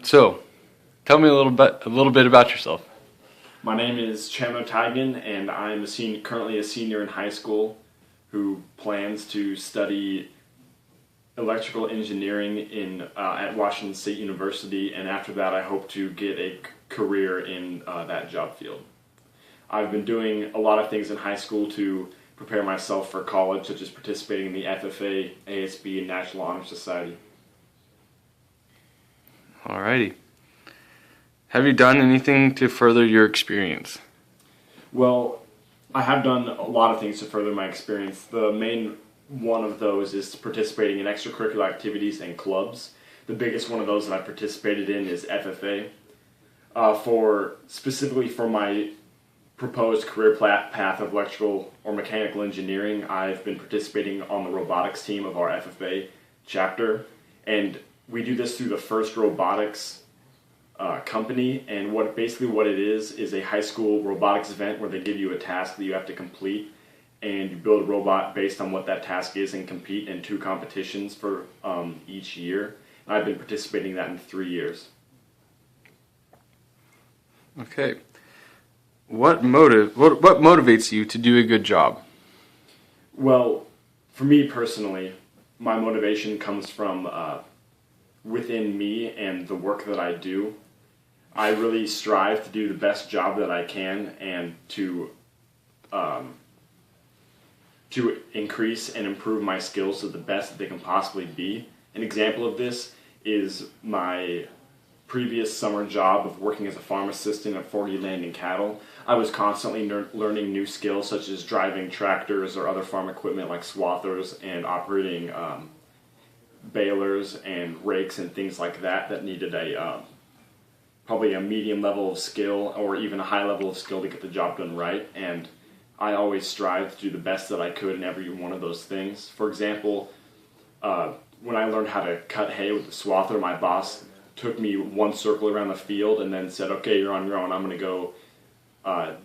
So, tell me a little bit about yourself. My name is Chandler and I'm currently a senior in high school who plans to study electrical engineering at Washington State University, and after that I hope to get a career in that job field. I've been doing a lot of things in high school to prepare myself for college, such as participating in the FFA, ASB, and National Honor Society. Alrighty. Have you done anything to further your experience? Well, I have done a lot of things to further my experience. The main one of those is participating in extracurricular activities and clubs. The biggest one of those that I participated in is FFA. Specifically for my proposed career path of electrical or mechanical engineering, I've been participating on the robotics team of our FFA chapter, and we do this through the First Robotics company, and what it is a high school robotics event where they give you a task that you have to complete, and you build a robot based on what that task is and compete in 2 competitions for each year. And I've been participating in that in 3 years. Okay. What motivates you to do a good job? Well, for me personally, my motivation comes from within me and the work that I do. I really strive to do the best job that I can and to increase and improve my skills to the best that they can possibly be. An example of this is my previous summer job of working as a farm assistant at 40 Land and Cattle. I was constantly learning new skills such as driving tractors or other farm equipment like swathers and operating balers and rakes and things like that needed probably a medium level of skill or even a high level of skill to get the job done right. And I always strived to do the best that I could in every one of those things. For example, when I learned how to cut hay with the swather, my boss took me 1 circle around the field and then said, "Okay, you're on your own. I'm going to go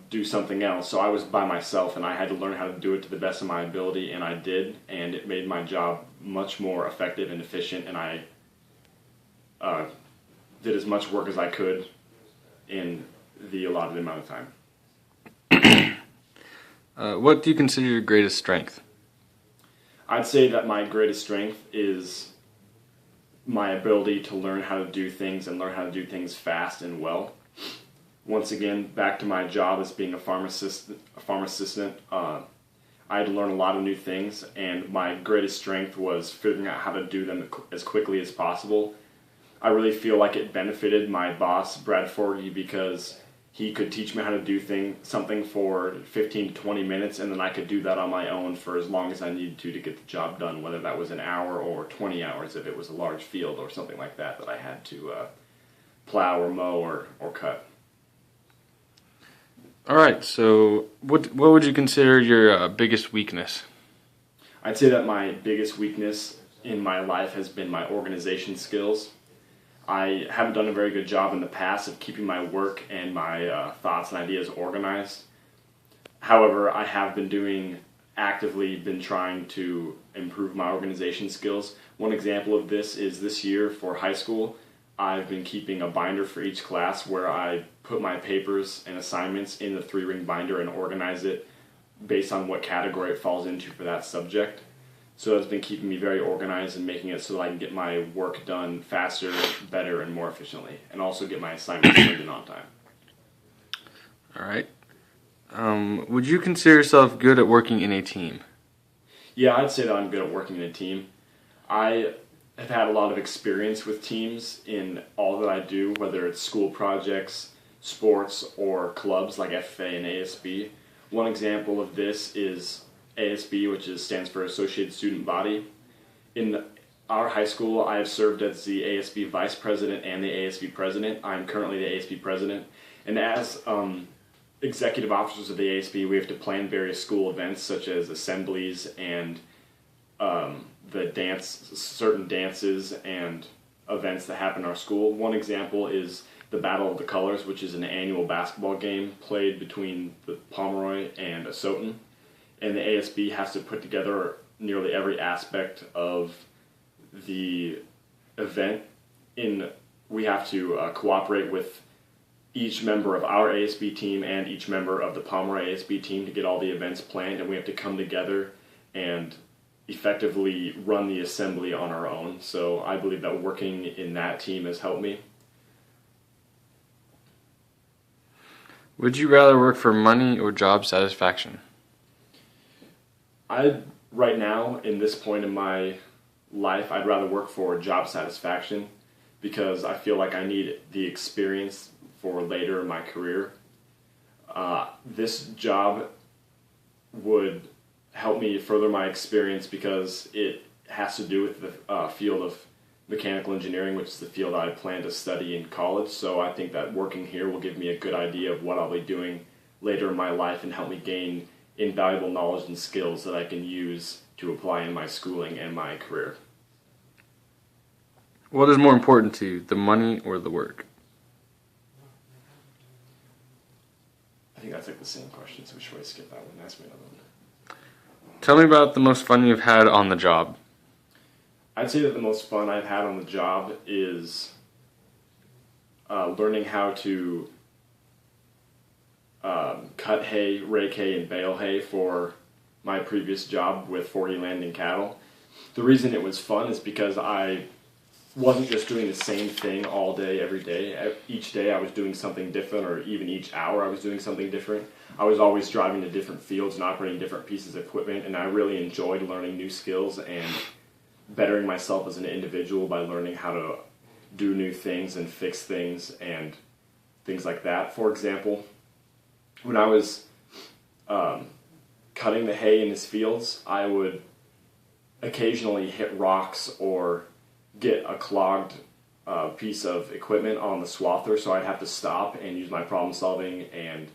do something else." So I was by myself and I had to learn how to do it to the best of my ability, and I did, and it made my job much more effective and efficient, and I did as much work as I could in the allotted amount of time. What do you consider your greatest strength? I'd say that my greatest strength is my ability to learn how to do things and learn how to do things fast and well. Once again, back to my job as being a farm assistant, I had to learn a lot of new things, and my greatest strength was figuring out how to do them as quickly as possible. I really feel like it benefited my boss, Brad Forgy, because he could teach me how to do something for 15 to 20 minutes, and then I could do that on my own for as long as I needed to get the job done, whether that was an hour or 20 hours if it was a large field or something like that I had to plow or mow or cut. All right, so what would you consider your biggest weakness? I'd say that my biggest weakness in my life has been my organization skills. I haven't done a very good job in the past of keeping my work and my thoughts and ideas organized. However, I have actively been trying to improve my organization skills. One example of this is this year for high school, I've been keeping a binder for each class where I put my papers and assignments in the 3-ring binder and organize it based on what category it falls into for that subject. So it's been keeping me very organized and making it so that I can get my work done faster, better, and more efficiently, and also get my assignments turned in on time. All right. Would you consider yourself good at working in a team? Yeah, I'd say that I'm good at working in a team. I have had a lot of experience with teams in all that I do, whether it's school projects, sports, or clubs like FFA and ASB. One example of this is ASB, which stands for Associated Student Body. In our high school, I have served as the ASB Vice President and the ASB President. I'm currently the ASB President. And as executive officers of the ASB, we have to plan various school events such as assemblies and certain dances and events that happen in our school. One example is the Battle of the Colors, which is an annual basketball game played between the Pomeroy and Asotin. And the ASB has to put together nearly every aspect of the event in we have to cooperate with each member of our ASB team and each member of the Pomeroy ASB team to get all the events planned, and we have to come together and effectively run the assembly on our own. So I believe that working in that team has helped me. Would you rather work for money or job satisfaction? Right now, in this point in my life, I'd rather work for job satisfaction because I feel like I need the experience for later in my career. This job would help me further my experience because it has to do with the field of mechanical engineering, which is the field I plan to study in college. So I think that working here will give me a good idea of what I'll be doing later in my life and help me gain invaluable knowledge and skills that I can use to apply in my schooling and my career. What is more important to you, the money or the work? I think that's like the same question, so we should probably skip that one. Ask me another one. Tell me about the most fun you've had on the job. I'd say that the most fun I've had on the job is learning how to cut hay, rake hay, and bale hay for my previous job with 40 Landing Cattle. The reason it was fun is because I wasn't just doing the same thing all day, every day. Each day I was doing something different, or even each hour I was doing something different. I was always driving to different fields and operating different pieces of equipment, and I really enjoyed learning new skills and bettering myself as an individual by learning how to do new things and fix things and things like that. For example, when I was cutting the hay in his fields, I would occasionally hit rocks or get a clogged piece of equipment on the swather, so I'd have to stop and use my problem solving and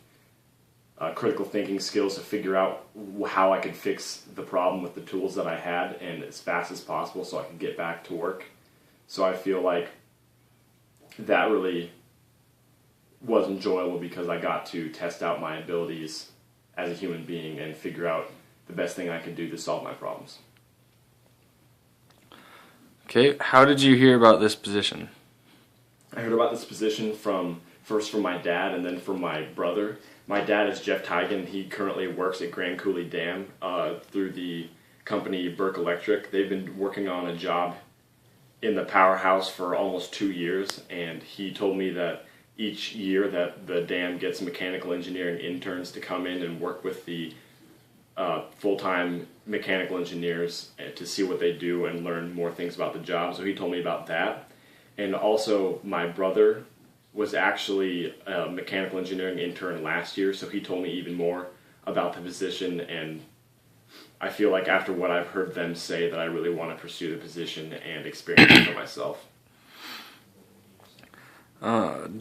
critical thinking skills to figure out how I could fix the problem with the tools that I had and as fast as possible so I could get back to work. So I feel like that really was enjoyable because I got to test out my abilities as a human being and figure out the best thing I could do to solve my problems. Okay, how did you hear about this position? I heard about this position first from my dad and then from my brother. My dad is Jeff Tigan. He currently works at Grand Coulee Dam through the company Burke Electric. They've been working on a job in the powerhouse for almost 2 years, and he told me that each year that the dam gets mechanical engineering interns to come in and work with the full-time mechanical engineers to see what they do and learn more things about the job. So he told me about that. And also my brother was actually a mechanical engineering intern last year, so he told me even more about the position, and I feel like after what I've heard them say that I really want to pursue the position and experience it for myself.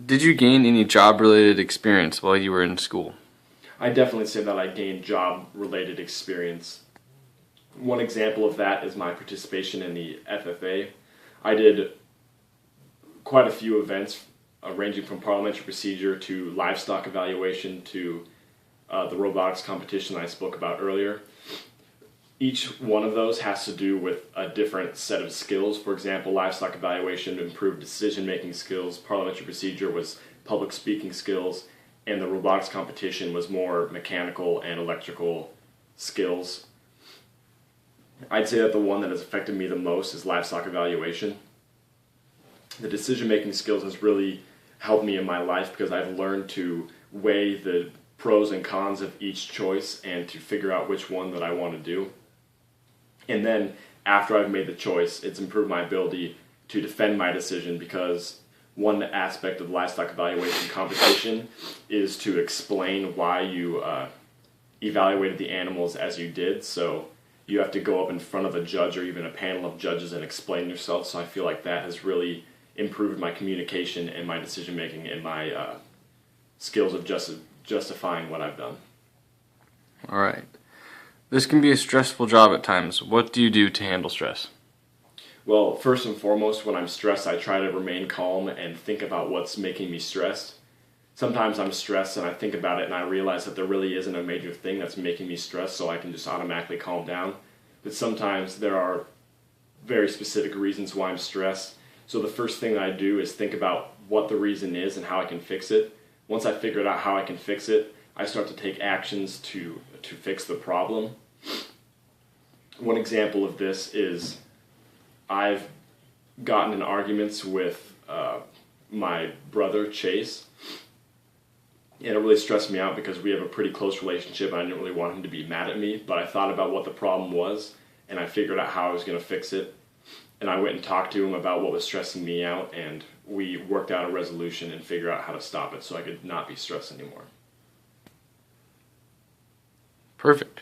Did you gain any job-related experience while you were in school? I definitely say that I gained job-related experience. One example of that is my participation in the FFA. I did quite a few events ranging from parliamentary procedure to livestock evaluation to the robotics competition I spoke about earlier. Each one of those has to do with a different set of skills. For example, livestock evaluation improved decision-making skills, parliamentary procedure was public speaking skills, and the robotics competition was more mechanical and electrical skills. I'd say that the one that has affected me the most is livestock evaluation. The decision-making skills has really helped me in my life because I've learned to weigh the pros and cons of each choice and to figure out which one that I want to do. And then after I've made the choice, it's improved my ability to defend my decision because one aspect of livestock evaluation competition is to explain why you evaluated the animals as you did. So you have to go up in front of a judge or even a panel of judges and explain yourself. So I feel like that has really improved my communication and my decision making and my skills of justifying what I've done. All right. This can be a stressful job at times. What do you do to handle stress? Well, first and foremost, when I'm stressed, I try to remain calm and think about what's making me stressed. Sometimes I'm stressed and I think about it and I realize that there really isn't a major thing that's making me stressed, so I can just automatically calm down. But sometimes there are very specific reasons why I'm stressed. So the first thing that I do is think about what the reason is and how I can fix it. Once I figured out how I can fix it, I start to take actions to fix the problem. One example of this is I've gotten in arguments with my brother Chase, and it really stressed me out because we have a pretty close relationship and I didn't really want him to be mad at me, but I thought about what the problem was and I figured out how I was going to fix it, and I went and talked to him about what was stressing me out, and we worked out a resolution and figured out how to stop it so I could not be stressed anymore. Perfect.